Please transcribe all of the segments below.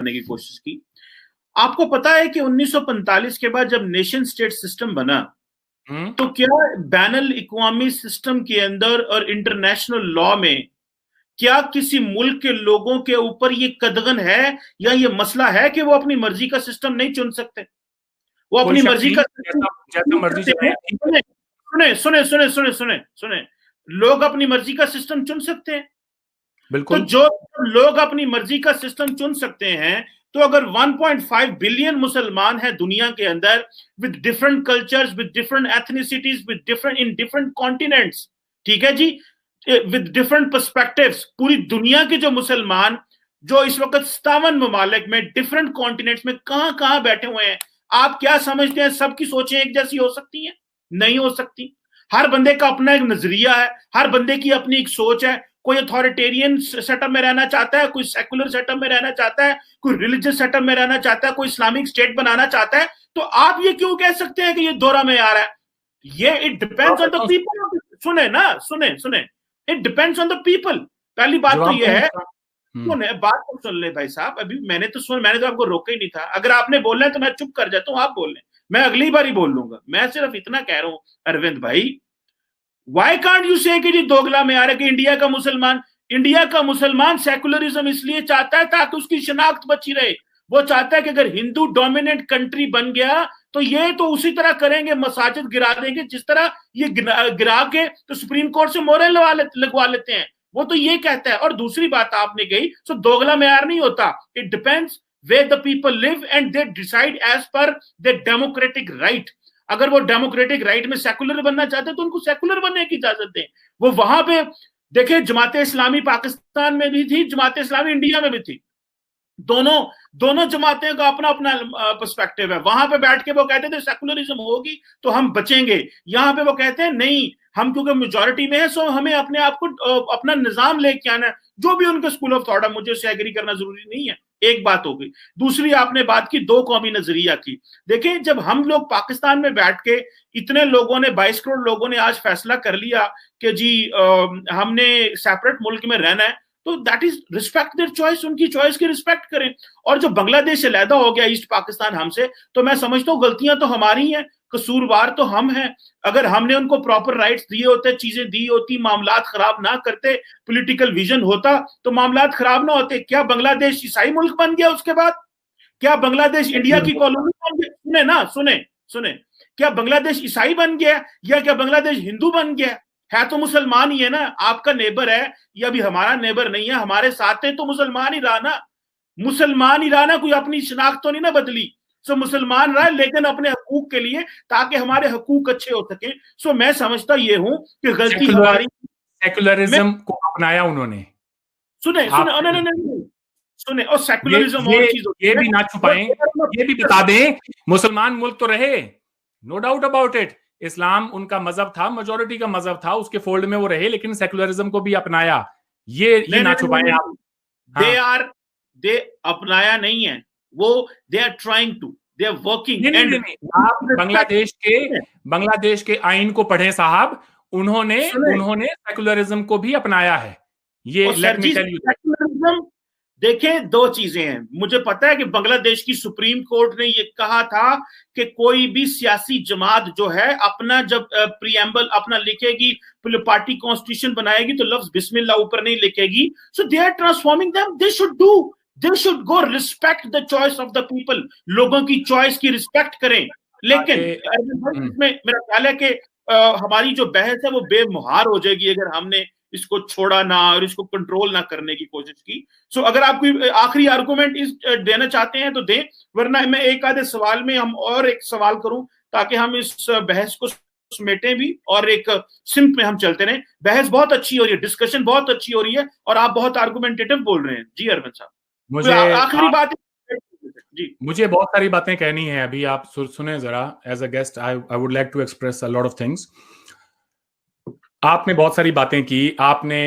करने की कोशिश की। आपको पता है कि 1945 के बाद जब नेशन स्टेट सिस्टम बना तो क्या बैनुल इक़वामी सिस्टम के अंदर और इंटरनेशनल लॉ में क्या किसी मुल्क के लोगों के ऊपर ये कदगन है या ये मसला है कि वो अपनी मर्जी का सिस्टम नहीं चुन सकते? वो अपनी मर्जी का जैसा मर्जी चलाएं। सुने सुने सुने सुने सुने सुने लोग अपनी मर्जी का सिस्टम चुन सकते हैं। बिल्कुल। तो जो लोग अपनी मर्जी का सिस्टम चुन सकते हैं, तो अगर 1.5 बिलियन मुसलमान हैं दुनिया के अंदर with different cultures, with different ethnicities, with different in different continents, ठीक है जी, विद डिफरेंट पर्सपेक्टिव्स, पूरी दुनिया के जो मुसलमान जो इस वक्त 57 ममालिक में डिफरेंट कॉन्टिनेंट्स में कहां कहां बैठे हुए हैं, आप क्या समझते हैं सबकी सोचें एक जैसी हो सकती हैं? नहीं हो सकती। हर बंदे का अपना एक नजरिया है, हर बंदे की अपनी एक सोच है। कोई अथॉरिटेरियन सेटअप में रहना चाहता है, कोई सेकुलर सेटअप में रहना चाहता है, कोई रिलीजियस सेटअप में रहना चाहता है, कोई इस्लामिक स्टेट बनाना चाहता है। तो आप ये क्यों कह सकते हैं कि ये दोहरा में आ रहा है? ये it depends on the people. सुने ना, सुने सुने, it depends on the people. पहली बात तो ये है, सुने बात तो सुन ले भाई साहब। अभी मैंने तो आपको रोका ही नहीं था। अगर आपने बोलना है तो मैं चुप कर जाता हूं, आप बोल लें, मैं अगली बार ही बोल लूंगा। मैं सिर्फ इतना कह रहा हूं अरविंद भाई, वाई कांट यू से कि दोगला में आ रहा है कि इंडिया का मुसलमान सेकुलरिज्म इसलिए चाहता है ताकि उसकी शनाख्त बची रहे। वो चाहता है कि अगर हिंदू डोमिनेंट कंट्री बन गया तो ये तो उसी तरह करेंगे, मसाजिद गिरा देंगे जिस तरह ये गिरा के तो सुप्रीम कोर्ट से मोहर लगवा लेते हैं। वो तो ये कहता है। और दूसरी बात आपने कही, सो दोगला मेयार नहीं होता। It depends where the people live and they decide as per their democratic right। अगर वो डेमोक्रेटिक राइट में सेकुलर बनना चाहते हैं तो उनको सेकुलर बनने की इजाजत दें। वो वहां पे देखिए, जमाते इस्लामी पाकिस्तान में भी थी, जमाते इस्लामी इंडिया में भी थी। दोनों जमातें का अपना अपना पर्सपेक्टिव है। वहां पे बैठ के वो कहते थे सेकुलरिज्म होगी तो हम बचेंगे। यहाँ पे वो कहते हैं नहीं, हम क्योंकि मेजोरिटी में है सो हमें अपने आप को अपना निजाम लेके आना है। जो भी उनके स्कूल ऑफ थॉट है, मुझे उससे एग्री करना जरूरी नहीं है। एक बात हो गई। दूसरी आपने बात की दो कौमी नजरिया की। देखिए, जब हम लोग पाकिस्तान में बैठ के इतने लोगों ने 22 करोड़ लोगों ने आज फैसला कर लिया कि जी हमने सेपरेट मुल्क में रहना है, तो that is respect their choice. उनकी चॉइस की रिस्पेक्ट करें। और जो बांग्लादेश से अलहदा हो गया ईस्ट पाकिस्तान हमसे, तो मैं समझता हूँ गलतियां तो हमारी हैं, कसूरवार तो हम हैं। अगर हमने उनको प्रॉपर राइट्स दिए होते, चीजें दी होती, मामलात खराब ना करते, पॉलिटिकल विजन होता तो मामलात खराब ना होते। क्या बांग्लादेश ईसाई मुल्क बन गया उसके बाद? क्या बांग्लादेश इंडिया की कॉलोनी बन गया? सुने ना, सुने, क्या बांग्लादेश ईसाई बन गया या क्या बांग्लादेश हिंदू बन गया? है तो मुसलमान ही है ना। आपका नेबर है, ये अभी हमारा नेबर नहीं है, हमारे साथ है तो मुसलमान ही रहा ना। मुसलमान ही रहा ना, कोई अपनी शनाख्त तो नहीं ना बदली। सो मुसलमान रहा, लेकिन अपने हकूक के लिए, ताकि हमारे हकूक अच्छे हो सके। सो मैं समझता ये हूं कि गलती हमारी। सेकुलरिज्म को अपनाया उन्होंने। सुने और सेकुलरिज्म और चीज, ये भी ना छुपाएं, ये भी बता दें, मुसलमान मुल्क तो रहे, नो डाउट अबाउट इट। इस्लाम उनका मजहब था, मेजोरिटी का मजहब था, उसके फोल्ड में वो रहे, लेकिन सेकुलरिज्म को भी अपनाया। ये ना छुपाएं आप। दे अपनाया नहीं है वो, they are trying to, they are working. नहीं, आप बांग्लादेश के आइन को पढ़ें साहब, उन्होंने सेकुलरिज्म को भी अपनाया है। ये लेट मी टेल यू। देखें, दो चीजें हैं। मुझे पता है कि बांग्लादेश की सुप्रीम कोर्ट ने यह कहा था कि कोई भी सियासी जमात जो है अपना जब प्रीएम्बल अपना लिखेगी, पार्टी कॉन्स्टिट्यूशन बनाएगी, तो लफ्ज बिस्मिल्लाह ऊपर नहीं लिखेगी। So they are transforming them, they should go respect the choice of the people. लोगों की चॉइस की रिस्पेक्ट करें। लेकिन इसमें मेरा ख्याल है कि हमारी जो बहस है वो बेमुहार हो जाएगी अगर हमने इसको छोड़ा ना और इसको कंट्रोल ना करने की कोशिश की। सो अगर आप कोई आखिरी आर्गुमेंट देना चाहते हैं तो दें, वरना मैं एक आधे सवाल में हम और एक सवाल करूं ताकि हम इस बहस को समेटें भी और एक सिंप में हम चलते रहें। बहस बहुत अच्छी हो रही है, डिस्कशन बहुत अच्छी हो रही है और आप बहुत आर्गुमेंटेटिव बोल रहे हैं। जी अरविंद साहब, मुझे आखिरी बात जी, मुझे बहुत सारी बातें कहनी है अभी, आप सुने जरा। As a guest I would like to express a lot of things. आपने बहुत सारी बातें की। आपने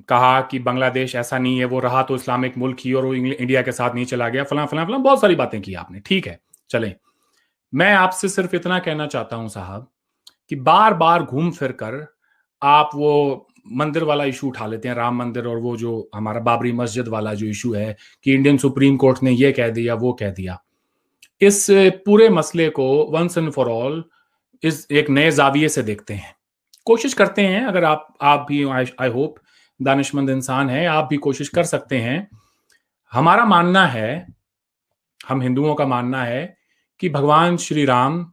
कहा कि बांग्लादेश ऐसा नहीं है, वो रहा तो इस्लामिक मुल्क ही और वो इंडिया के साथ नहीं चला गया, फलां फलां फलां, बहुत सारी बातें की आपने। ठीक है, चलें। मैं आपसे सिर्फ इतना कहना चाहता हूं साहब कि बार बार घूम फिर कर आप वो मंदिर वाला इशू उठा लेते हैं, राम मंदिर, और वो जो हमारा बाबरी मस्जिद वाला जो इशू है कि इंडियन सुप्रीम कोर्ट ने ये कह दिया वो कह दिया, इस पूरे मसले को वंस एंड फॉर ऑल इस एक नए जाविये से देखते हैं, कोशिश करते हैं। अगर आप भी, आई होप दानिशमंद इंसान है, आप भी कोशिश कर सकते हैं। हमारा मानना है, हम हिंदुओं का मानना है कि भगवान श्री राम,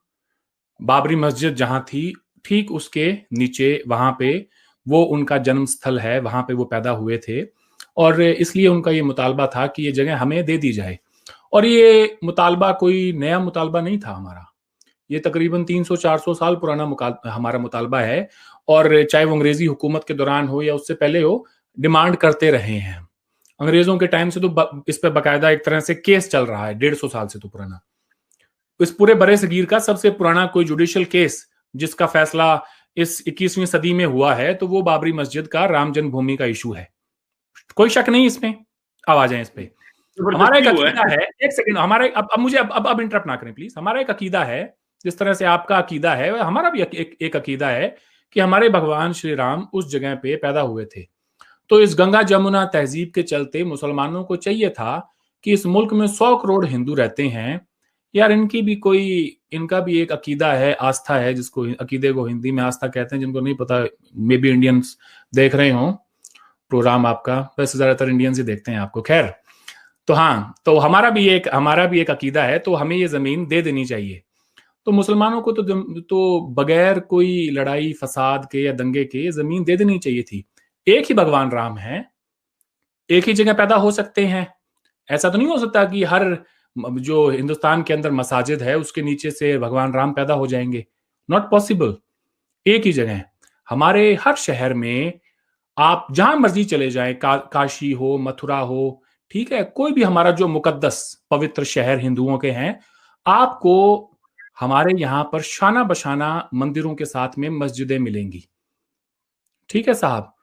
बाबरी मस्जिद जहां थी ठीक उसके नीचे, वहां पे वो उनका जन्म स्थल है, वहां पे वो पैदा हुए थे, और इसलिए उनका ये मुतालबा था कि ये जगह हमें दे दी जाए। और ये मुतालबा कोई नया मुतालबा नहीं था हमारा, ये तकरीबन 300-400 साल पुराना हमारा मुतालबा है, और चाहे वो अंग्रेजी हुकूमत के दौरान हो या उससे पहले हो, डिमांड करते रहे हैं। अंग्रेजों के टाइम से तो इस पर बाकायदा एक तरह से केस चल रहा है, 150 साल से तो पुराना। इस पूरे बड़े सगीर का सबसे पुराना कोई जुडिशियल केस जिसका फैसला इस 21वीं सदी में हुआ है, तो वो बाबरी मस्जिद का, राम जन्मभूमि का इशू है, कोई शक नहीं इसमें। अब आ जाए इस पे। हमारा एक अकीदा है, एक सेकंड, हमारा अब मुझे अब इंटरप्ट ना करें प्लीज। हमारा एक अकीदा है, जिस तरह से आपका अकीदा है, हमारा भी एक अकीदा है कि हमारे भगवान श्री राम उस जगह पे पैदा हुए थे। तो इस गंगा जमुना तहजीब के चलते मुसलमानों को चाहिए था कि इस मुल्क में 100 करोड़ हिंदू रहते हैं यार, इनका भी एक अकीदा है, आस्था है, जिसको अकीदे को हिंदी में आस्था कहते हैं। जिनको नहीं पता, मे बी इंडियंस देख रहे हो प्रोग्राम आपका, वैसे ज्यादातर इंडियंस ही देखते हैं आपको, खैर। तो हाँ, तो हमारा भी एक अकीदा है, तो हमें ये जमीन दे देनी चाहिए। तो मुसलमानों को तो बगैर कोई लड़ाई फसाद के या दंगे के जमीन दे देनी चाहिए थी। एक ही भगवान राम है, एक ही जगह पैदा हो सकते हैं। ऐसा तो नहीं हो सकता कि हर जो हिंदुस्तान के अंदर मसाजिद है उसके नीचे से भगवान राम पैदा हो जाएंगे, नॉट पॉसिबल। एक ही जगह, हमारे हर शहर में आप जहां मर्जी चले जाएं, काशी हो, मथुरा हो, ठीक है, कोई भी हमारा जो मुकद्दस पवित्र शहर हिंदुओं के हैं, आपको हमारे यहां पर शाना बशाना मंदिरों के साथ में मस्जिदें मिलेंगी। ठीक है साहब,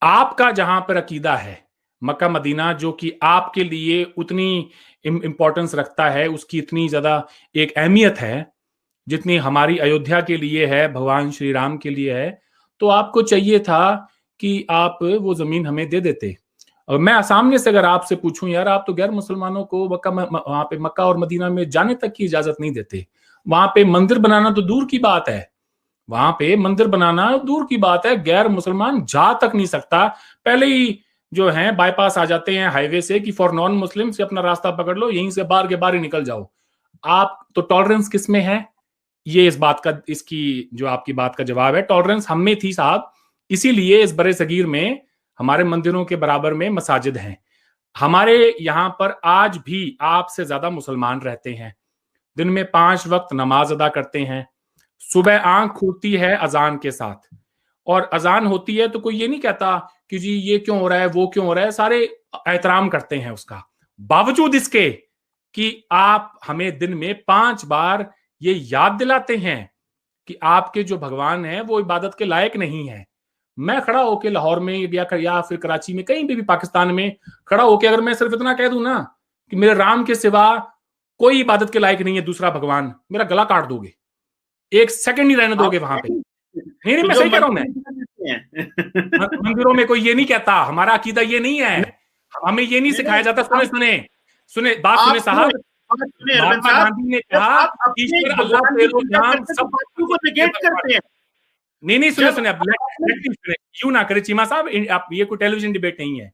आपका जहां पर अकीदा है, मक्का मदीना जो कि आपके लिए उतनी इंपॉर्टेंस रखता है, उसकी इतनी ज्यादा एक अहमियत है जितनी हमारी अयोध्या के लिए है, भगवान श्री राम के लिए है, तो आपको चाहिए था कि आप वो जमीन हमें दे देते। और मैं सामने से अगर आपसे पूछूं, यार आप तो गैर मुसलमानों को वहां पे मक्का और मदीना में जाने तक की इजाजत नहीं देते, वहां पे मंदिर बनाना तो दूर की बात है, वहां पे मंदिर बनाना दूर की बात है, गैर मुसलमान जा तक नहीं सकता। पहले ही जो है बाईपास आ जाते हैं हाईवे से कि फॉर नॉन मुस्लिम से अपना रास्ता पकड़ लो, यहीं से बाहर के बाहर ही निकल जाओ। आप तो टॉलरेंस किस में है, ये इस बात का, इसकी जो आपकी बात का जवाब है, टॉलरेंस हम में थी साहब। इसीलिए इस बड़े सगीर में हमारे मंदिरों के बराबर में मसाजिद हैं। हमारे यहाँ पर आज भी आपसे ज्यादा मुसलमान रहते हैं, दिन में 5 वक्त नमाज अदा करते हैं, सुबह आंख खुलती है अजान के साथ, और अजान होती है तो कोई ये नहीं कहता कि जी ये क्यों हो रहा है, वो क्यों हो रहा है, सारे एहतराम करते हैं उसका। बावजूद इसके कि आप हमें दिन में 5 बार ये याद दिलाते हैं कि आपके जो भगवान हैं वो इबादत के लायक नहीं है। मैं खड़ा होके लाहौर में या फिर कराची में, कहीं भी पाकिस्तान में खड़ा होके अगर मैं सिर्फ इतना कह दूं ना कि मेरे राम के सिवा कोई इबादत के लायक नहीं है दूसरा भगवान, मेरा गला काट दोगे, 1 सेकंड नहीं रहने दोगे वहां पे। नहीं, मैं सही कह रहा हूं। मैं मंदिरों में कोई ये नहीं कहता, हमारा अकीदा ये नहीं है, हमें ये नहीं सिखाया जाता। सुने बात सुने साहब, महात्मा गांधी ने कहा ईश्वर अल्लाह तेरो नाम सब को नेगेट करते हैं। नहीं सुने अब क्यों ना करे चीमा साहब, आप ये कोई टेलीविजन डिबेट नहीं है।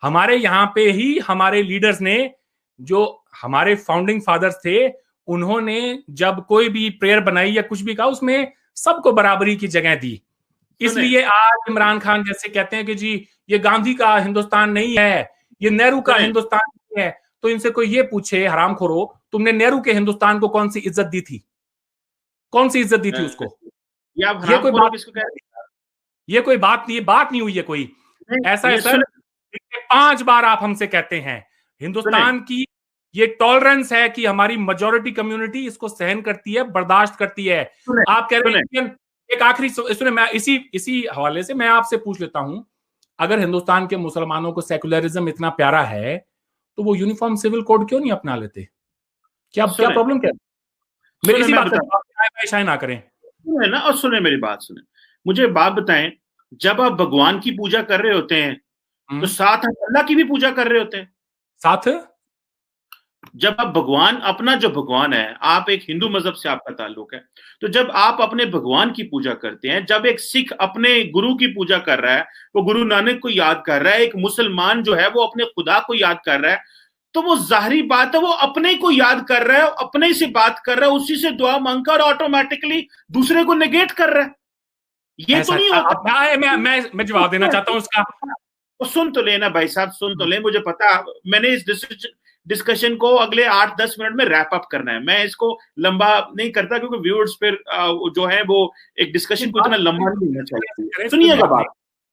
हमारे यहाँ पे ही हमारे लीडर्स ने, जो हमारे फाउंडिंग फादर्स थे, उन्होंने जब कोई भी प्रेयर बनाई या कुछ भी कहा, उसमें सबको बराबरी की जगह दी। इसलिए आज इमरान खान जैसे कहते हैं कि जी ये गांधी का हिंदुस्तान नहीं है, ये नेहरू का हिंदुस्तान नहीं है, तो इनसे कोई ये पूछे, हरामखोरो, तुमने नेहरू के हिंदुस्तान को कौन सी इज्जत दी थी, कौन सी इज्जत दी थी उसको? ये कोई बात नहीं हुई है कोई ऐसा है सर। 5 बार आप हमसे कहते हैं हिंदुस्तान की ये टॉलरेंस है कि हमारी मेजॉरिटी कम्युनिटी इसको सहन करती है, बर्दाश्त करती है। आप कह रहे हैं, एक आखिरी सुने, मैं इसी हवाले से मैं आपसे पूछ लेता हूं, अगर हिंदुस्तान के मुसलमानों को सेकुलरिज्म इतना प्यारा है तो वो यूनिफॉर्म सिविल कोड क्यों नहीं अपना लेते? क्या प्रॉब्लम क्या है? मेरी इसी बात ना करें। सुने ना, और सुने मेरी बात, सुने, मुझे बात बताएं, जब आप भगवान की पूजा कर रहे होते हैं तो साथ आप अल्लाह की भी पूजा कर रहे होते हैं। साथ जब आप भगवान, अपना जो भगवान है, आप एक हिंदू मजहब से आपका ताल्लुक है, तो जब आप अपने भगवान की पूजा करते हैं, जब एक सिख अपने गुरु की पूजा कर रहा है, वो गुरु नानक को याद कर रहा है, एक मुसलमान जो है वो अपने खुदा को याद कर रहा है, तो वो जाहिरी बात है वो अपने को याद कर रहा है, अपने से बात कर रहा है, उसी से दुआ मांगकर और ऑटोमेटिकली दूसरे को नेगेट कर रहा है। ये तो नहीं होता। मैं जवाब देना चाहता हूं उसका। तो सुन तो लेना भाई साहब, सुन तो ले, मुझे पता, मैंने इस डिस्कशन को अगले 8-10 मिनट में रैप अप करना है। मैं इसको लंबा नहीं करता क्योंकि व्यूअर्स फिर जो है वो एक डिस्कशन को इतना लंबा नहीं होना चाहिए। सुनिएगा बात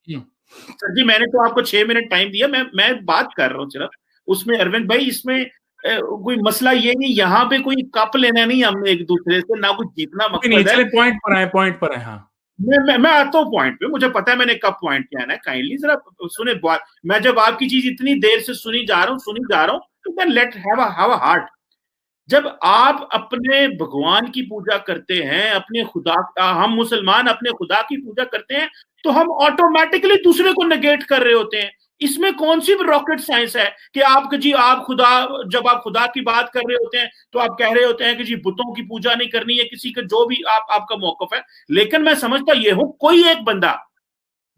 सर जी, मैंने तो आपको 6 मिनट टाइम दिया, मैं बात कर रहा हूँ सिर्फ उसमें। अरविंद भाई, इसमें कोई मसला ये नहीं, यहाँ पे कोई कप लेना नहीं हमने एक दूसरे से, ना कुछ जीतना मकसद है। पॉइंट पर है। हाँ, मैं आता हूँ पॉइंट पे, मुझे पता है मैंने कब पॉइंट किया है। काइंडली जरा सुने बात। मैं जब आपकी चीज इतनी देर से सुनी जा रहा हूँ तो then let have a heart. जब आप अपने भगवान की पूजा करते हैं, अपने खुदा, हम मुसलमान अपने खुदा की पूजा करते हैं, तो हम ऑटोमेटिकली दूसरे को नेगेट कर रहे होते हैं। इसमें कौन सी रॉकेट साइंस है कि आप खुदा, जब आप खुदा की बात कर रहे होते हैं तो आप कह रहे होते हैं कि जी बुतों की पूजा नहीं करनी है, किसी का जो भी आपका मौकफ है। लेकिन मैं समझता ये हूं, कोई एक बंदा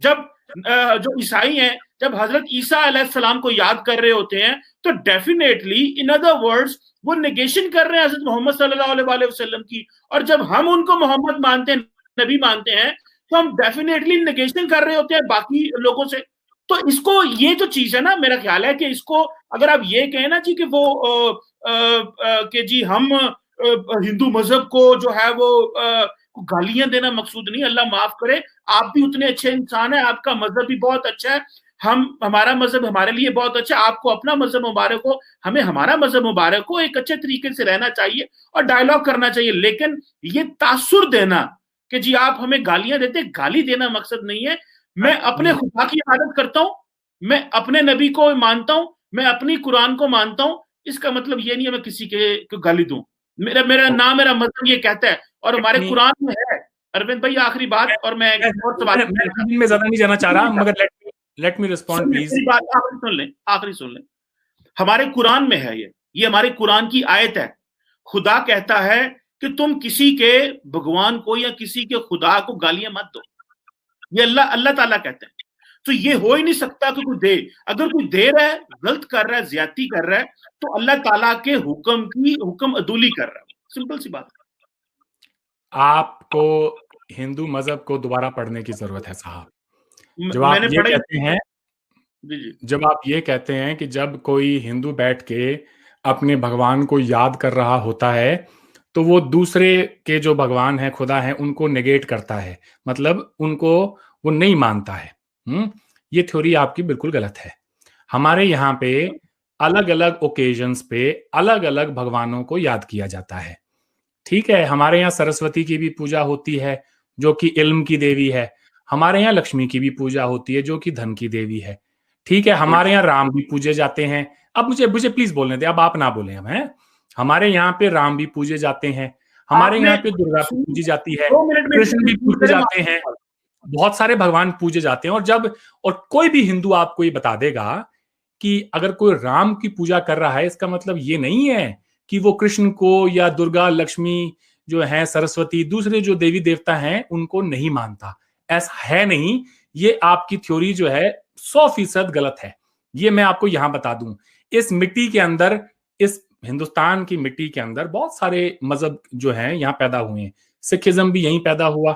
जब जो ईसाई हैं, जब हजरत ईसा अलैहिस्सलाम को याद कर रहे होते हैं, तो डेफिनेटली इन अदर वर्ड्स वो नेगेशन कर रहे हैं हजरत मोहम्मद सल्लल्लाहु अलैहि वसल्लम की। और जब हम उनको मोहम्मद मानते हैं, नबी मानते हैं, तो हम डेफिनेटली नेगेशन कर रहे होते हैं बाकी लोगों से। तो इसको, ये जो चीज है ना, मेरा ख्याल है कि इसको अगर आप ये कहें ना जी कि वो कि जी हम हिंदू मजहब को जो है वो गालियां देना मकसूद नहीं, अल्लाह माफ करे, आप भी उतने अच्छे इंसान हैं, आपका मजहब भी बहुत अच्छा है, हमारा मजहब हमारे लिए बहुत अच्छा है, आपको अपना मजहब मुबारक हो, हमें हमारा मजहब मुबारक हो। एक अच्छे तरीके से रहना चाहिए और डायलॉग करना चाहिए। लेकिन ये तासुर देना कि जी आप हमें गालियां देते, गाली देना मकसद नहीं है। मैं अपने खुदा की इबादत करता हूं, मैं अपने नबी को मानता हूं, मैं अपनी कुरान को मानता हूं। इसका मतलब ये नहीं है मैं किसी के गाली दूं। मेरा नाम, मेरा मजहब ये कहता है और हमारे कुरान में है। अरविंद भाई आखिरी बात, और मैं ज्यादा नहीं जाना चाह रहा, मगर लेट मी रिस्पॉन्ड प्लीज। आखिरी सुन लें। हमारे कुरान में है ये हमारे कुरान की आयत है। खुदा कहता है कि तुम किसी के भगवान को या किसी के खुदा को गालियां मत दो। ये अल्लाह ताला कहते हैं। तो ये हो ही नहीं सकता कि कोई दे, अगर कोई दे रहा है, गलत कर रहा है, ज्यादती कर रहा है, तो अल्लाह ताला के हुक्म अदूली कर रहा है। सिंपल सी बात। आपको हिंदू मजहब को दोबारा पढ़ने की जरूरत है साहब। जब आप ये कहते हैं, जब आप ये कहते हैं कि जब कोई हिंदू बैठ के अपने भगवान को याद कर रहा होता है तो वो दूसरे के जो भगवान है, खुदा है, उनको नेगेट करता है, मतलब उनको वो नहीं मानता है। ये थ्योरी आपकी बिल्कुल गलत है। हमारे यहाँ पे अलग अलग ओकेजन्स पे अलग अलग भगवानों को याद किया जाता है। ठीक है, हमारे यहाँ सरस्वती की भी पूजा होती है जो कि इल्म की देवी है। हमारे यहाँ लक्ष्मी की भी पूजा होती है जो कि धन की देवी है। ठीक है, हमारे यहाँ राम भी पूजे जाते हैं। अब मुझे प्लीज बोलने दे, अब आप ना बोले। हम हैं, हमारे यहाँ पे राम भी पूजे जाते हैं, हमारे यहाँ पे दुर्गा भी पूजी जाती है, कृष्ण भी पूजे जाते हैं, बहुत सारे भगवान पूजे जाते हैं। और कोई भी हिंदू आपको ये बता देगा कि अगर कोई राम की पूजा कर रहा है, इसका मतलब ये नहीं है कि वो कृष्ण को या दुर्गा, लक्ष्मी जो है, सरस्वती, दूसरे जो देवी देवता हैं उनको नहीं मानता। ऐसा है नहीं। ये आपकी थ्योरी जो है 100% गलत है। ये मैं आपको यहां बता दूं, इस मिट्टी के अंदर, इस हिंदुस्तान की मिट्टी के अंदर बहुत सारे मजहब जो हैं यहाँ पैदा हुए हैं। सिखिज्म भी यहीं पैदा हुआ,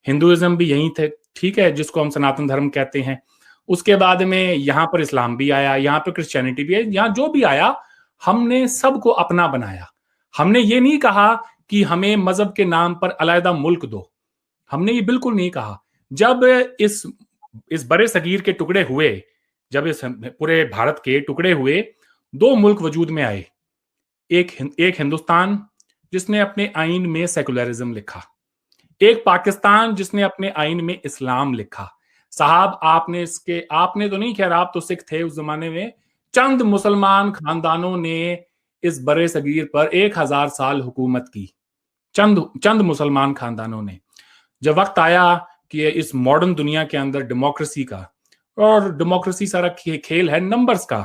हिंदुइज्म भी यहीं थे, ठीक है, जिसको हम सनातन धर्म कहते हैं। उसके बाद में यहाँ पर इस्लाम भी आया, यहाँ पर क्रिश्चियनिटी भी है। यहाँ जो भी आया, हमने सबको अपना बनाया। हमने ये नहीं कहा कि हमें मजहब के नाम पर अलग मुल्क दो, हमने ये बिल्कुल नहीं कहा। जब इस बड़े सगीर के टुकड़े हुए, जब इस पूरे भारत के टुकड़े हुए, 2 मुल्क वजूद में आए। एक हिंदुस्तान जिसने अपने आइन में सेकुलरिज्म लिखा, एक पाकिस्तान जिसने अपने आइन में इस्लाम लिखा। साहब, आपने तो नहीं, खैर आप तो सिख थे उस जमाने में, चंद मुसलमान खानदानों ने इस बड़े सगीर पर 1000 साल हुकूमत की। चंद मुसलमान खानदानों ने। जब वक्त आया कि इस मॉडर्न दुनिया के अंदर डेमोक्रेसी का, और डेमोक्रेसी सारा खेल है नंबर्स का,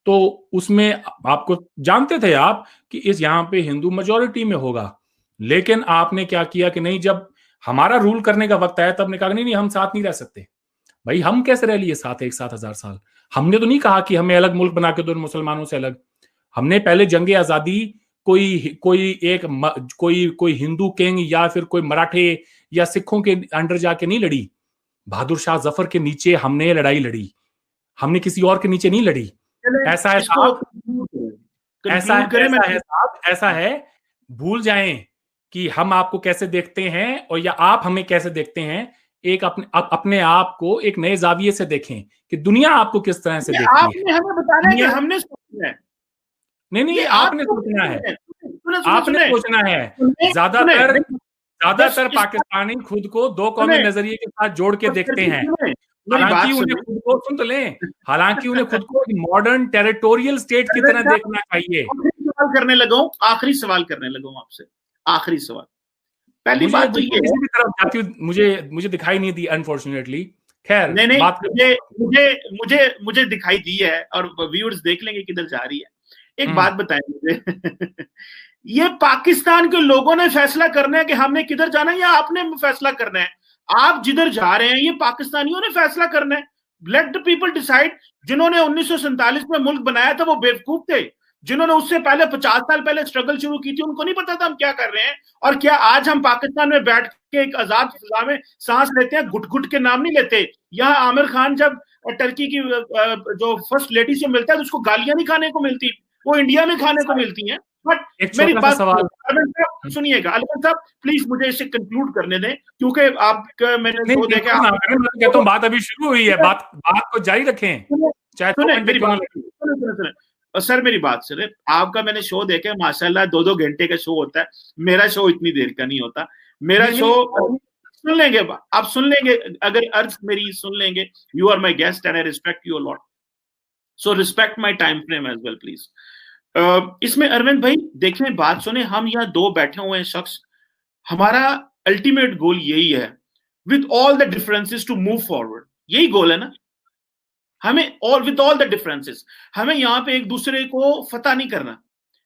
तो उसमें आपको जानते थे आप कि इस यहाँ पे हिंदू मेजोरिटी में होगा, लेकिन आपने क्या किया कि नहीं, जब हमारा रूल करने का वक्त आया तब ने कहा नहीं नहीं हम साथ नहीं रह सकते। भाई हम कैसे रह लिए साथ एक साथ 1000 साल? हमने तो नहीं कहा कि हमें अलग मुल्क बना के दो मुसलमानों से अलग। हमने पहले जंगे आजादी कोई हिंदू किंग या फिर कोई मराठे या सिखों के अंडर जाके नहीं लड़ी। बहादुर शाह जफर के नीचे हमने लड़ाई लड़ी, हमने किसी और के नीचे नहीं लड़ी। ऐसा है ऐसा है, भूल जाएं कि हम आपको कैसे देखते हैं और या आप हमें कैसे देखते हैं। एक अपने आप को एक नए जाविये से देखें कि दुनिया आपको किस तरह से देखती है। आपने हमें बताना है कि हमने सोचना है। नहीं आपने सोचना है, आपने सोचना है। ज्यादातर पाकिस्तानी खुद को दो कौमी नजरिए के साथ जोड़ के देखते हैं, हालांकि उन्हें खुद को सुन तो लें, हालांकि उन्हें खुद को मॉडर्न टेरिटोरियल स्टेट की तरह देखना चाहिए। आखिरी सवाल करने लगा आपसे, आखिरी सवाल। पहली बात तो ये मुझे दिखाई नहीं दी अनफॉर्चुनेटली। खैर नहीं मुझे दिखाई दी है और व्यूअर्स देख लेंगे किधर जा रही है। एक बात बताएं मुझे ये पाकिस्तान के लोगों ने फैसला करना है कि हमने किधर जाना है या आपने फैसला करना है? आप जिधर जा रहे हैं ये पाकिस्तानियों ने फैसला करना है। Late the people decide. जिन्होंने 1947 में मुल्क बनाया था वो बेवकूफ थे। जिन्होंने उससे पहले 50 साल पहले स्ट्रगल शुरू की थी उनको नहीं पता था हम क्या कर रहे हैं। और क्या आज हम पाकिस्तान में बैठ के एक आजाद फिजा में सांस लेते हैं? गुट गुट के नाम नहीं लेते। यहाँ आमिर खान जब टर्की की जो फर्स्ट लेडी से मिलता है तो उसको गालियां नहीं खाने को मिलती, वो इंडिया में खाने को मिलती हैं। बट मेरी बात सुनिएगा अरविंद साहब, प्लीज मुझे इसे कंक्लूड करने दें क्योंकि आपका मैंने शो देखा। बात अभी शुरू हुई है, बात को जारी रखें। सर मेरी बात सुने, आपका मैंने शो देखा माशाल्लाह 2-2 घंटे का शो होता है। मेरा शो इतनी देर का नहीं होता। मेरा शो सुन लेंगे आप, सुन लेंगे अगर अर्ज मेरी सुन लेंगे। You are my guest and I respect you a lot, so respect my time frame as well please. इसमें अरविंद भाई देखें, बात सुने, हम यहाँ दो बैठे हुए हैं शख्स, हमारा अल्टीमेट गोल यही है with all the differences to move forward. यही गोल है ना हमें, all with all the differences. हमें यहाँ पे एक दूसरे को फतह नहीं करना।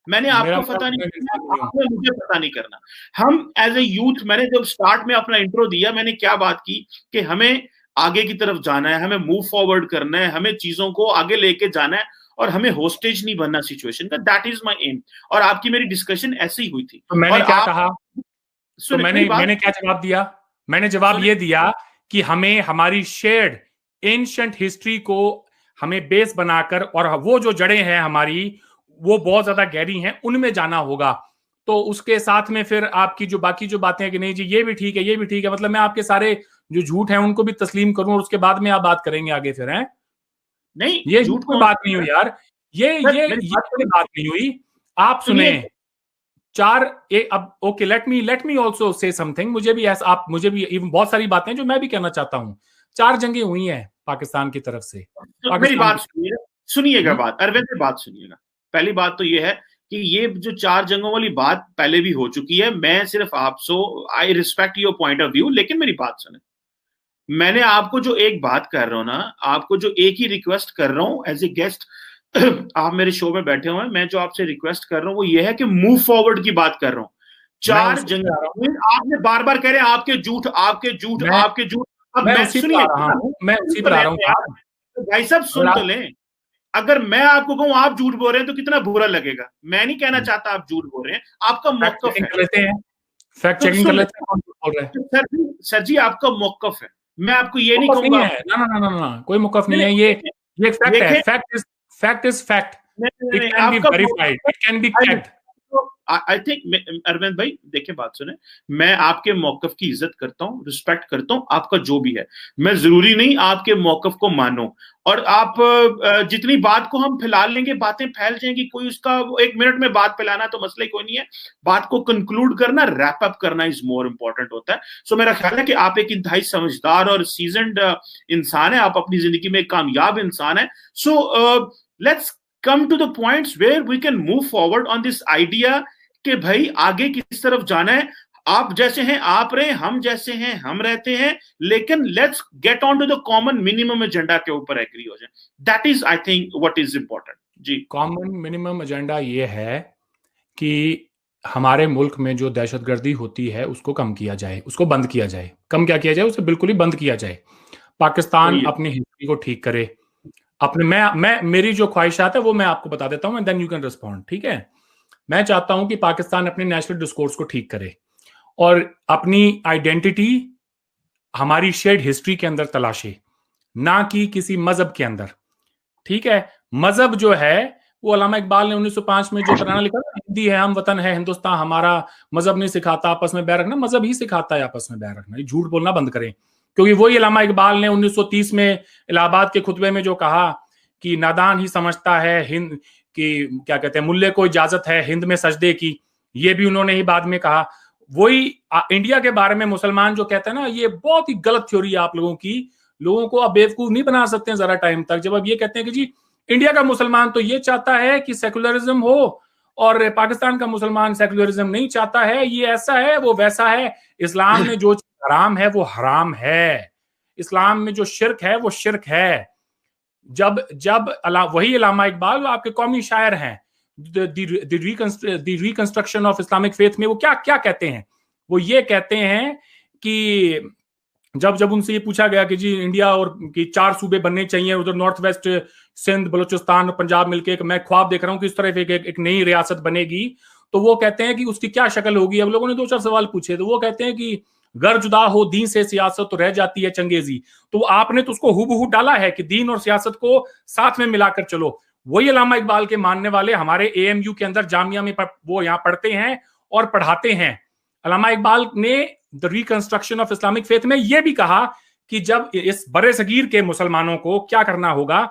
मैंने आपको फतह नहीं करना, आपने मुझे फतह नहीं करना। हम एज ए यूथ, मैंने जब स्टार्ट में अपना इंट्रो दिया मैंने क्या बात की कि हमें आगे की तरफ जाना है, हमें मूव फॉरवर्ड करना है, हमें चीजों को आगे लेके जाना है और हमें होस्टेज नहीं बनना सिचुएशन का। That is my aim. और आपकी मेरी डिस्कशन ऐसे ही हुई थी। तो मैंने क्या कहा? तो मैंने क्या जवाब दिया? मैंने जवाब ये दिया कि हमें हमारी शेयर्ड एंशिएंट हिस्ट्री को हमें बेस बनाकर, और वो जो जड़ें हैं हमारी वो बहुत ज्यादा गहरी हैं, उनमें जाना होगा। तो उसके साथ में फिर आपकी जो बाकी जो बातें हैं कि नहीं जी ये भी ठीक है, ये भी ठीक है, मतलब मैं आपके सारे जो झूठ हैं उनको भी तस्लीम करूं और उसके बाद में आप बात करेंगे आगे फिर हैं? नहीं, ये झूठ कोई बात नहीं हुई यार, ये बात नहीं हुई। आप सुने अब okay, let me also say something. मुझे भी बहुत सारी बातें जो मैं भी कहना चाहता हूं। 4 जंगें हुई हैं पाकिस्तान की तरफ से। तो मेरी बात सुनिएगा बात अरविंद से बात सुनिएगा। पहली बात तो ये है कि ये जो 4 जंगों वाली बात पहले भी हो चुकी है। मैं सिर्फ I respect your point of view, लेकिन मेरी बात सुने। मैंने आपको जो एक बात कर रहा हूं ना, आपको जो एक ही रिक्वेस्ट कर रहा हूं एज ए गेस्ट, आप मेरे शो में बैठे हुए हैं, मैं जो आपसे रिक्वेस्ट कर रहा हूं वो ये है कि मूव फॉरवर्ड की बात कर रहा हूं। 4 जंगें आपने बार बार कह रहे हैं आपके झूठ आपके झूठ आपके झूठ। अब मैं सुनिए, भाई साहब सुन तो लें। अगर मैं आपको कहूं आप झूठ बोल रहे हैं तो कितना बुरा लगेगा। मैं नहीं कहना चाहता आप झूठ बोल रहे हैं, आपका मौकफ है। फैक्ट चेकिंग कर लेते हैं, कौन बोल रहे हैं? सर जी आपका मौकफ है, मैं आपको ये नहीं कहूंगा। ना, कोई मौकफ नहीं है। ये फैक्ट है। Fact is fact. It can be verified, it can be checked. I think Arvind भाई देखिए बात सुने, मैं आपके मौकफ की इज्जत करता हूं, रिस्पेक्ट करता हूं, आपका जो भी है। मैं जरूरी नहीं आपके मौकफ को मानो, और आप जितनी बात को हम फैला लेंगे बातें फैल जाएंगी। कोई उसका 1 मिनट में बात फैलाना तो मसला ही कोई नहीं है। बात को कंक्लूड करना, रैप अप करना इज मोर इंपॉर्टेंट होता है। सो मेरा ख्याल है कि आप एक इंतहाई समझदार और सीजन्ड इंसान है, आप अपनी जिंदगी में एक कामयाब इंसान है। So let's come to the points where we can move forward on this idea कि भाई आगे किस तरफ जाना है। आप जैसे हैं आप रहे, हम जैसे हैं हम रहते हैं, लेकिन let's get on to the common minimum agenda के ऊपर एग्री हो जाए। That is I think what is important. जी, कॉमन मिनिमम एजेंडा ये है कि हमारे मुल्क में जो दहशतगर्दी होती है उसको कम किया जाए, उसको बंद किया जाए। कम क्या किया जाए, उसे बिल्कुल ही बंद किया जाए। पाकिस्तान अपनी हिस्ट्री को ठीक करे, अपने मैं मेरी जो ख्वाहिशात है वो मैं आपको बता देता हूं, and then you can respond, ठीक है। मैं चाहता हूं कि पाकिस्तान अपने नेशनल डिस्कोर्स को ठीक करे और अपनी आइडेंटिटी हमारी शेयर्ड हिस्ट्री के अंदर तलाशे, ना कि किसी मजहब के अंदर, ठीक है। मजहब जो है वो अल्लामा इकबाल ने 1905 में जो तराना लिखा था, हिंदी है हम वतन है हिंदुस्तान हमारा, मजहब नहीं सिखाता आपस में बैर रखना, मजहब ही सिखाता है आपस में बैर रखना। ये झूठ बोलना बंद करें, क्योंकि वही अल्लामा इकबाल ने 1930 में इलाहाबाद के खुतबे में जो कहा कि नादान ही समझता है हिंद की, क्या कहते हैं, मुल्ले को इजाजत है हिंद में सजदे की, ये भी उन्होंने ही बाद में कहा। वही इंडिया के बारे में मुसलमान जो कहते हैं ना, ये बहुत ही गलत थ्योरी है आप लोगों की। लोगों को आप बेवकूफ नहीं बना सकते हैं जरा टाइम तक, जब आप ये कहते हैं कि जी इंडिया का मुसलमान तो ये चाहता है कि सेकुलरिज्म हो और पाकिस्तान का मुसलमान सेकुलरिज्म नहीं चाहता है, ये ऐसा है वो वैसा है। इस्लाम में जो हराम है वो हराम है, इस्लाम में जो शिर्क है वो शिर्क है। जब जब वही अल्लामा इकबाल आपके कौमी शायर हैं, the reconstruction of Islamic faith में वो क्या क्या कहते हैं, वो ये कहते हैं कि जब उनसे ये पूछा गया कि जी इंडिया और कि 4 सूबे बनने चाहिए, उधर नॉर्थ वेस्ट सिंध बलूचिस्तान पंजाब मिलके, मैं ख्वाब देख रहा हूँ कि इस तरह एक नई रियासत बनेगी, तो वो कहते हैं कि उसकी क्या शक्ल होगी। अब लोगों ने 2-4 सवाल पूछे, तो वो कहते हैं कि घर जुदा हो दीन से सियासत तो रह जाती है चंगेजी। तो आपने तो उसको हूबहू डाला है कि दीन और सियासत को साथ में मिलाकर चलो। वही अल्लामा इकबाल के मानने वाले हमारे AMU के अंदर जामिया में वो यहाँ पढ़ते हैं और पढ़ाते हैं। अल्लामा इकबाल ने the reconstruction of Islamic faith में यह भी कहा कि जब इस बड़े सगीर के मुसलमानों को क्या करना होगा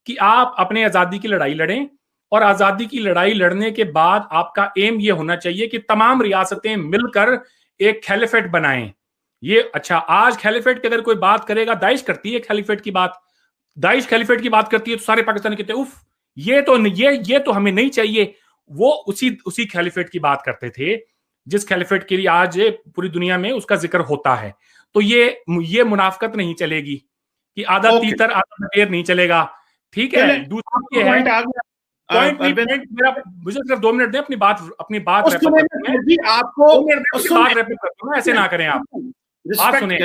कि आप अपने आजादी की लड़ाई लड़ें, और आजादी की लड़ाई लड़ने के बाद आपका एम यह होना चाहिए कि तमाम रियासतें मिलकर एक खैलिफेट बनाएं। ये अच्छा, आज खैलिफेट की अगर कोई बात करेगा, दाइश करती है खैलिफेट की बात, दाइश खैलिफेट की बात करती है तो सारे पाकिस्तानी कहते हैं उफ ये तो हमें नहीं चाहिए। वो उसी खैलिफेट की बात करते थे जिस खैलिफेट के लिए आज पूरी दुनिया में उसका जिक्र होता है। तो ये मुनाफकत नहीं चलेगी कि आधा तीतर आधा ढेर नहीं चलेगा, ठीक है। दूसरा ये है पॉइंट मेरा, मुझे सिर्फ 2 मिनट दें अपनी बात आपको ऐसे ना करें आप, बात सुने।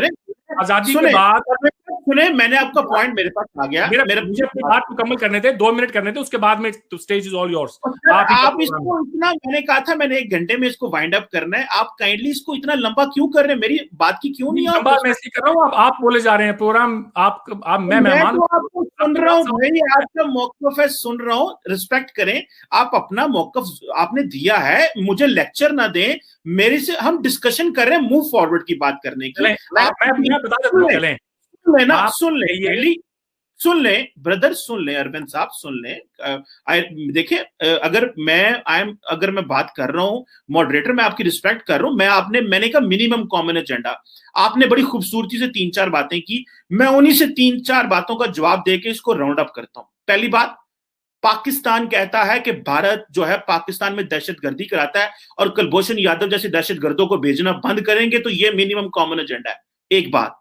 आजादी के बाद सुने, मैंने आपका पॉइंट मेरे पास आ गया, मुझे अपनी बात मुकम्मल करने थे, 2 मिनट करने थे, उसके बाद में स्टेज इज ऑल योर्स। आप इसको इतना, मैंने कहा था मैंने 1 घंटे में इसको वाइंड अप करना है, आप काइंडली इसको इतना लंबा क्यों कर रहे हैं, मेरी बात की क्यों नहीं लंबा मैं इसलिए कर रहा हूँ, आप बोले जा रहे हैं प्रोग्राम, मैं मेहमान तो आपको सुन रहा हूँ भाई, आपका मौकफ है, सुन रहा हूँ, रिस्पेक्ट करें। आप अपना मौकफ आपने दिया है, मुझे लेक्चर ना दें, मेरे से हम डिस्कशन कर रहे हैं मूव फॉरवर्ड की बात करने की। मैं बता देता हूँ, चलें सुन ले ब्रदर, सुन ले अरविंद साहब, सुन ले। देखिए, अगर मैं बात कर रहा हूं मॉडरेटर, मैं आपकी रिस्पेक्ट कर रहा हूं। मैंने कहा मिनिमम कॉमन एजेंडा, आपने बड़ी खूबसूरती से 3-4 बातें की, मैं उन्हीं से 3-4 बातों का जवाब देके इसको राउंड अप करता हूं। पहली बात, पाकिस्तान कहता है कि भारत जो है पाकिस्तान में दहशतगर्दी कराता है और कुलभूषण यादव जैसे दहशतगर्दों को भेजना बंद करेंगे तो ये मिनिमम कॉमन एजेंडा है। एक बात,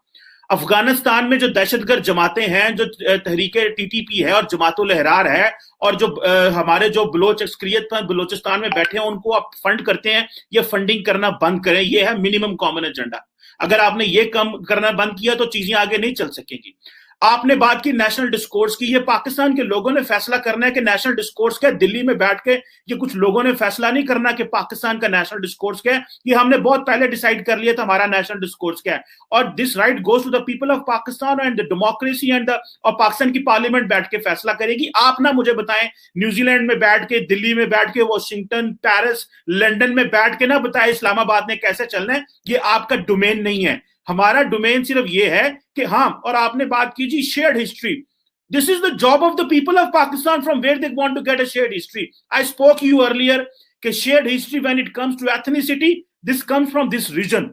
अफगानिस्तान में जो दहशतगर्द जमातें हैं, जो तहरीके TTP है और जमातुल अहरार है, और जो हमारे जो बलोच अक्सरियत बलोचिस्तान में बैठे हैं उनको आप फंड करते हैं, ये फंडिंग करना बंद करें। ये है मिनिमम कॉमन एजेंडा। अगर आपने ये कम करना बंद किया तो चीजें आगे नहीं चल सकेंगी। आपने बात की नेशनल डिस्कोर्स की, ये पाकिस्तान के लोगों ने फैसला करना है कि नेशनल डिस्कोर्स क्या है। दिल्ली में बैठ के ये कुछ लोगों ने फैसला नहीं करना कि पाकिस्तान का नेशनल डिस्कोर्स क्या है, ये हमने बहुत पहले डिसाइड कर लिया था हमारा नेशनल डिस्कोर्स क्या है। और this right goes to the people of Pakistan and the democracy and और पाकिस्तान की पार्लियामेंट बैठ के फैसला करेगी। आप ना मुझे बताएं न्यूजीलैंड में बैठ के, दिल्ली में बैठ के, वॉशिंगटन, पेरिस, लंदन में बैठ के ना बताए इस्लामाबाद में कैसे चलना है, ये आपका डोमेन नहीं है। हमारा डोमेन सिर्फ ये है कि हाँ, और आपने बात की जी shared history, this is the job of the people of Pakistan from where they want to get a shared history. I spoke you earlier कि shared history when it comes to ethnicity, this comes from this region,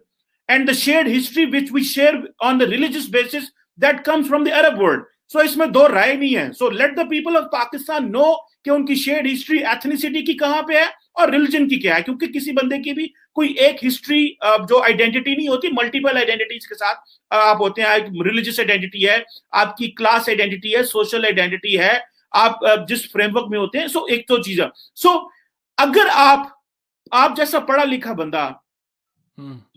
and the shared history which we share on the religious basis, that comes from the Arab world. So इसमें 2 राय नहीं है। So let the people of Pakistan no कि उनकी shared history ethnicity की कहां पे है और रिलीजन की क्या है, क्योंकि किसी बंदे की भी कोई एक हिस्ट्री जो आइडेंटिटी नहीं होती, मल्टीपल आइडेंटिटीज के साथ आप होते हैं। रिलीजियस आइडेंटिटी है, आपकी क्लास आइडेंटिटी है, सोशल आइडेंटिटी है, आप जिस फ्रेमवर्क में होते हैं। सो एक तो चीज है। सो अगर आप जैसा पढ़ा लिखा बंदा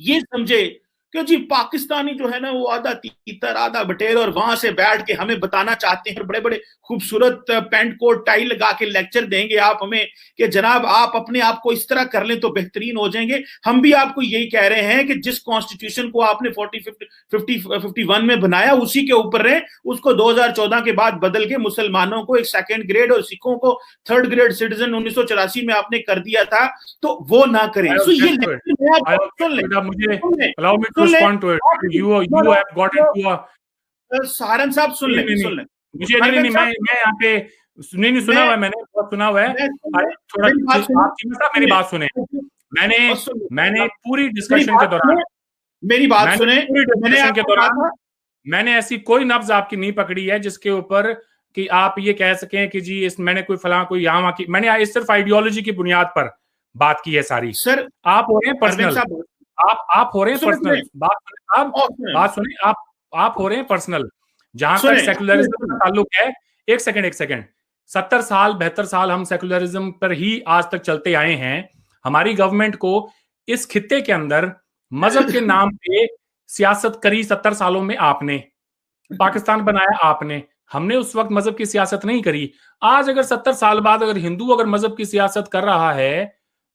ये समझे कि जी पाकिस्तानी जो है ना वो आधा तीतर आधा बटेर, और वहां से बैठ के हमें बताना चाहते हैं, बड़े बड़े खूबसूरत पैंट कोट टाई लगा के लेक्चर देंगे आप हमें कि जनाब आप अपने आप को इस तरह कर लें तो बेहतरीन हो जाएंगे। हम भी आपको यही कह रहे हैं कि जिस कॉन्स्टिट्यूशन को आपने 51 में बनाया उसी के ऊपर रहे, उसको 2014 के बाद बदल के मुसलमानों को एक सेकेंड ग्रेड और सिखों को थर्ड ग्रेड सिटीजन 1984 में आपने कर दिया था, तो वो ना करें। सो ये respond to it. You have got into a Saran साहब सुन ले मुझे नहीं मैं यहाँ पे नहीं सुना हुआ है, मैंने बहुत सुना हुआ है। थोड़ा आप मेरी बात सुने। मैंने पूरी डिस्कशन के दौरान मेरी बात सुने, पूरी डिस्कशन के दौरान मैंने ऐसी कोई नब्ज आपकी नहीं पकड़ी है जिसके ऊपर कि आप ये कह सकें कि जी इस मैंने कोई फलां कोई यहाँ की, मैंने सिर्फ आइडियोलॉजी की बुनियाद पर बात की है सारी। सर आप हो रहे हैं पर्सनल, आप हो रहे हैं पर्सनल बात सुने आप हो रहे हैं पर्सनल। जहां तक सेकुलरिज्म का ताल्लुक है, एक सेकंड 70 साल 72 साल हम सेकुलरिज्म पर ही आज तक चलते आए हैं। हमारी गवर्नमेंट को इस खित्ते के अंदर मजहब के नाम पे सियासत करी 70 सालों में। आपने पाकिस्तान बनाया आपने, हमने उस वक्त मजहब की सियासत नहीं करी। आज अगर 70 साल बाद अगर हिंदू अगर मजहब की सियासत कर रहा है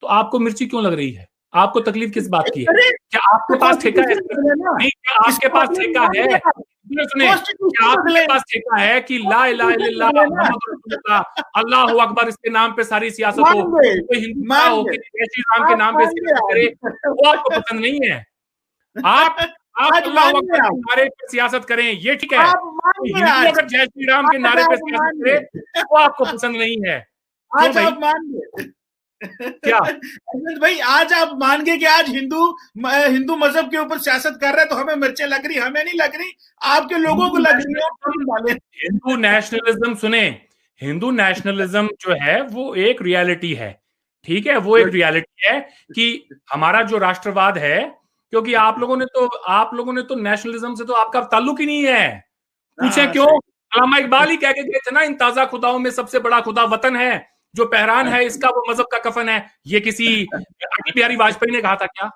तो आपको मिर्ची क्यों लग रही है? आपको तकलीफ किस बात की है? क्या आपके पास ठेका है? नहीं, क्या आपके पास ठेका है? सुने, क्या आपके पास ठेका है कि ला इलाहा इल्लल्लाह मुहम्मद रसूलुल्लाह अल्लाहु अकबर इसके नाम पे सारी सियासत हो, कोई हिंदू हो कि जय श्री राम के नाम पे सियासत करे, वो आपको पसंद नहीं है। आप अल्लाहु अकबर के नारे पे सियासत करें, ये ठीक है। हिंदू अगर जय श्री राम के नारे पे सियासत करे वो आपको पसंद नहीं है। आज आप मान गए क्या भाई? आज आप मान गए कि आज हिंदू मजहब के ऊपर सियासत कर रहे हैं तो हमें मिर्चें लग रही, हमें नहीं लग रही, आपके लोगों को लग रही है। हिंदू नेशनलिज्म सुने, हिंदू नेशनलिज्म जो है वो एक रियलिटी है, ठीक है, वो एक रियलिटी है कि हमारा जो राष्ट्रवाद है, क्योंकि आप लोगों ने तो नेशनलिज्म से तो आपका ताल्लुक ही नहीं है। पूछे क्यों? अल्लामा इकबाल ही कह के गए थे ना, इन ताजा खुदाओं में सबसे बड़ा खुदा वतन है, जो पहरान है इसका वो मजहब का कफन है। ये किसी अटल बिहारी वाजपेयी ने कहा था क्या?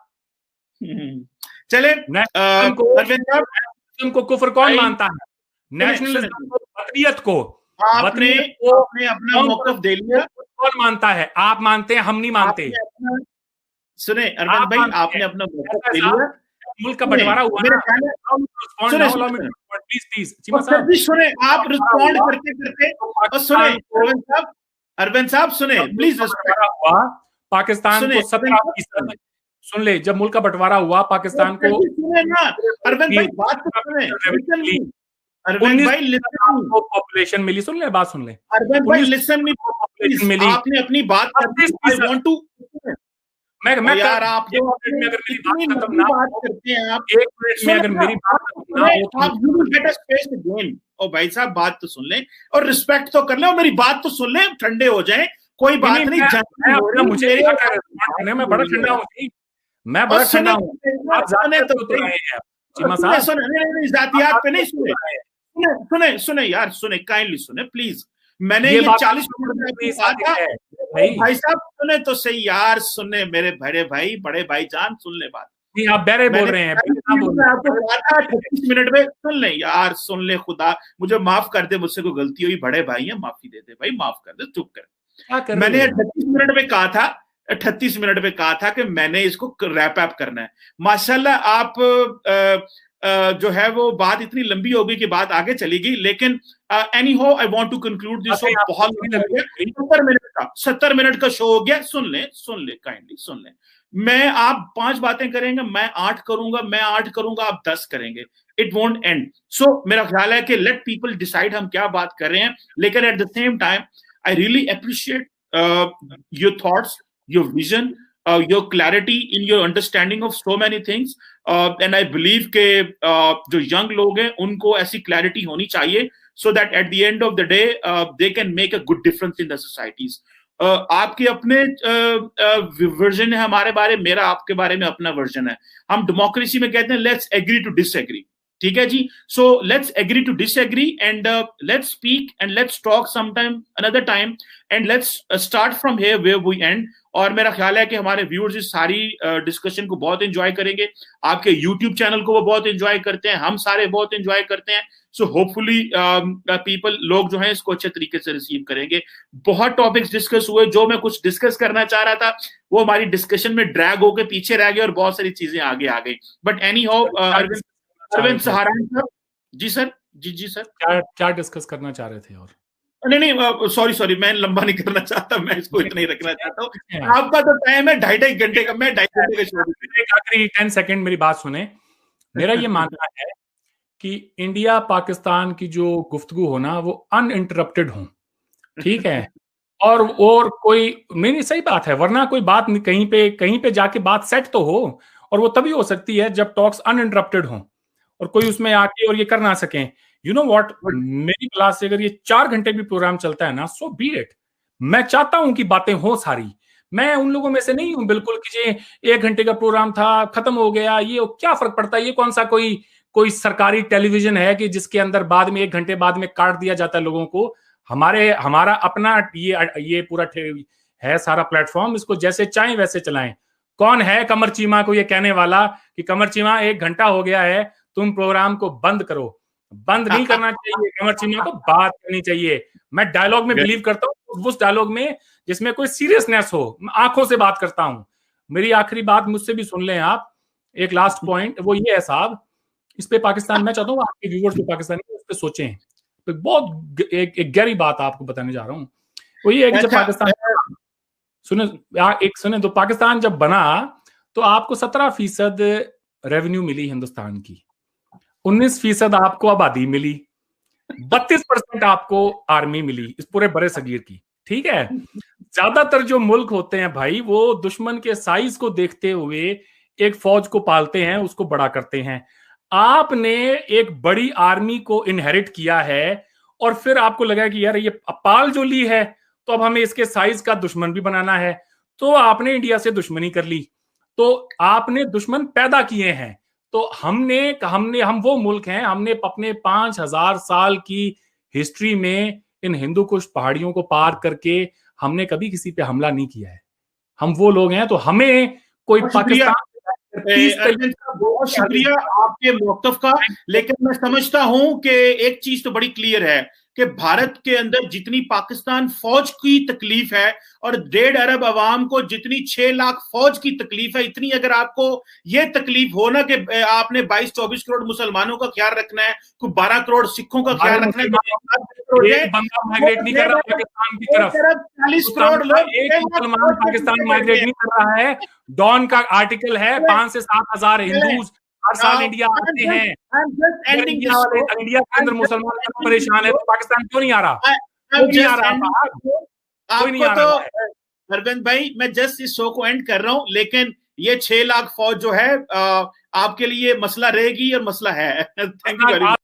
चले नेशनलिज्म को कुफ्र कौन मानता है? नेशनलिज्म को, वतनियत को आपने अपना मौक़िफ़ दे लिया। कौन मानता है? आप मानते हैं, हम नहीं मानते। सुने अरविंद भाई, आपने अपना मौक़िफ़ दे लिया। मुल्क का बंटवारा हुआ ना, प्लीज सुने, आप रिस्पॉन्ड करते सुने अरविंद साहब सुने प्लीज। हुआ पाकिस्तान को 17% सुन ले, जब मुल्क का बंटवारा हुआ पाकिस्तान को, सुने ना अरविंद भाई, बात तो सुने। अरविंद भाई पॉपुलेशन मिली, सुन ले, बात सुन ले। अरविंद भाई लिसन मी, मिली, आपने अपनी बात आई वांट टू, मैं यार आप अगर मेरी बात खत्म ना करते हैं, आप 1 मिनट में अगर मेरी बात खत्म ना हो, आप you will get a space again. ओ भाई साहब बात तो सुन लें और रिस्पेक्ट तो कर लें, और मेरी बात तो सुन लें, ठंडे हो जाएं, कोई बात नहीं। मुझे मैं बड़ा ठंडा हूँ, मैं बड़ा ठंडा हूँ। आप जाने तो रहे हैं जातियात पे नहीं सुने, सुने यार, सुने, काइंडली सुने प्लीज। मैंने ये 40 मिनट भाई साहब सुने तो सही यार, सुने मेरे बड़े भाई, बड़े भाई जान, सुन ले बात। आप बहरे बोल रहे हैं, आपको 38 मिनट में सुन ले यार, सुन ले, खुदा मुझे माफ कर दे, मुझसे कोई गलती हुई, बड़े भाई है, माफी दे दे भाई, माफ कर दे, चुप कर। मैंने 38 मिनट में कहा था, 38 मिनट में कहा था कि मैंने इसको रैप अप करना है। माशाल्लाह आप जो है वो बात इतनी लंबी हो गई कि बात आगे चली गई, लेकिन anyhow I want to conclude this. बहुत 70 मिनट का शो हो गया। सुन ले काइंडली सुन ले। मैं आप 5 बातें करेंगे, मैं 8 करूंगा, आप 10 करेंगे, इट वोंट एंड। सो मेरा ख्याल है कि लेट पीपल डिसाइड हम क्या बात कर रहे हैं, लेकिन at the same time I really appreciate your thoughts, your vision, your clarity in your understanding of so many things, and I believe के जो young लोग हैं उनको ऐसी clarity होनी चाहिए, so that at the end of the day they can make a good difference in the societies. आपके अपने वर्जन है हमारे बारे में, मेरा आपके बारे में अपना वर्जन है। हम डेमोक्रेसी में कहते हैं लेट्स एग्री टू डिसएग्री, ठीक है जी। So let's agree to disagree and let's speak and let's talk some time another time and let's start from here where we end. और मेरा ख्याल है कि हमारे व्यूअर्स इस सारी डिस्कशन को बहुत एंजॉय करेंगे, आपके यूट्यूब चैनल को वो बहुत एंजॉय करते हैं, हम सारे बहुत एंजॉय करते हैं। सो होपफुली पीपल, लोग जो हैं इसको अच्छे तरीके से रिसीव करेंगे। बहुत टॉपिक्स डिस्कस हुए, जो मैं कुछ डिस्कस करना चाह रहा था वो हमारी डिस्कशन में ड्रैग होकर पीछे रह गए और बहुत सारी चीजें आगे आ गई। But anyhow Arvind Saharan sir, जी सर, जी सर, क्या डिस्कस करना चाह रहे थे? और नहीं सॉरी, मैं लंबा नहीं करना चाहता, मैं इसको इतना ही रखना चाहता हूँ। आपका तो टाइम है 2.5 घंटे का, मैं 2.5 घंटे का छोड़। आखिरी 10 सेकंड मेरी बात सुने। मेरा ये मानना है कि इंडिया पाकिस्तान की जो गुफ्तगू हो ना वो अनइंटरप्टेड हो, ठीक है। और कोई नहीं, सही बात है, वरना कोई बात कहीं पे जाके बात सेट तो हो, और वो तभी हो सकती है जब टॉक्स अनइंटरप्टेड हो और कोई उसमें आके और ये कर ना सके। यू नो व्हाट, मेरी क्लास से अगर ये 4 घंटे भी प्रोग्राम चलता है ना, सो बी इट। मैं चाहता हूं कि बातें हो सारी। मैं उन लोगों में से नहीं हूं बिल्कुल कि ये 1 घंटे का प्रोग्राम था, खत्म हो गया, ये क्या फर्क पड़ता है, ये कौन सा कोई सरकारी टेलीविजन है कि जिसके अंदर बाद में 1 घंटे बाद में काट दिया जाता है लोगों को। हमारा अपना ये पूरा है सारा प्लेटफॉर्म, इसको जैसे चाहें वैसे चलाएं। कौन है कमर चीमा को ये कहने वाला कि कमर चीमा 1 घंटा हो गया है, तुम प्रोग्राम को बंद करो? बंद नहीं करना चाहिए, कमर चीमा को बात करनी चाहिए। मैं डायलॉग में बिलीव करता हूँ, उस डायलॉग में जिसमें कोई सीरियसनेस हो, आंखों से बात करता हूं। मेरी आखिरी बात मुझसे भी सुन लें आप, एक लास्ट पॉइंट वो ये है साहब, इस पे पाकिस्तान, मैं चाहता हूँ आपके व्यूअर्स जो पाकिस्तानी उस पे सोचें। तो बहुत एक गहरी बात आपको बताने जा रहा हूँ, वो ये है कि जब पाकिस्तान सुने तो पाकिस्तान जब बना तो आपको 17% रेवेन्यू मिली हिंदुस्तान की, 19% आपको आबादी मिली, 32% आपको आर्मी मिली इस पूरे बड़े सगीर की, ठीक है। ज्यादातर जो मुल्क होते हैं भाई, वो दुश्मन के साइज को देखते हुए एक फौज को पालते हैं, उसको बड़ा करते हैं। आपने एक बड़ी आर्मी को इनहेरिट किया है और फिर आपको लगा कि यार ये पाल जो ली है तो अब हमें इसके साइज का दुश्मन भी बनाना है, तो आपने इंडिया से दुश्मनी कर ली। तो आपने दुश्मन पैदा किए हैं। तो हम वो मुल्क हैं, हमने अपने 5000 साल की हिस्ट्री में इन हिंदू कुश पहाड़ियों को पार करके हमने कभी किसी पे हमला नहीं किया है। हम वो लोग हैं, तो हमें कोई पाकिस्तान अरविंद साहब बहुत शुक्रिया आपके मौक़िफ़ का। लेकिन मैं समझता हूं कि एक चीज तो बड़ी क्लियर है कि भारत के अंदर जितनी पाकिस्तान फौज की तकलीफ है और 1.5 अरब अवाम को जितनी 6 लाख फौज की तकलीफ है, इतनी अगर आपको ये तकलीफ हो ना कि आपने 22-24 करोड़ मुसलमानों का ख्याल रखना है, कोई 12 करोड़ सिखों का ख्याल रखना है, माइग्रेट नहीं कर रहा पाकिस्तान की तरफ, 40 करोड़ लोग, एक मुसलमान पाकिस्तान माइग्रेट नहीं कर रहा है। डॉन का आर्टिकल है 5 से 7 हजार हिंदूज हर साल इंडिया आते हैं। इंडिया के अंदर मुसलमान परेशान है, तो पाकिस्तान क्यों नहीं आ रहा? कोई नहीं आ रहा। अरविंद भाई, मैं जस्ट इस शो को एंड कर रहा हूं, लेकिन ये 6 लाख फौज जो है आपके लिए मसला रहेगी और मसला है। Thank you very much.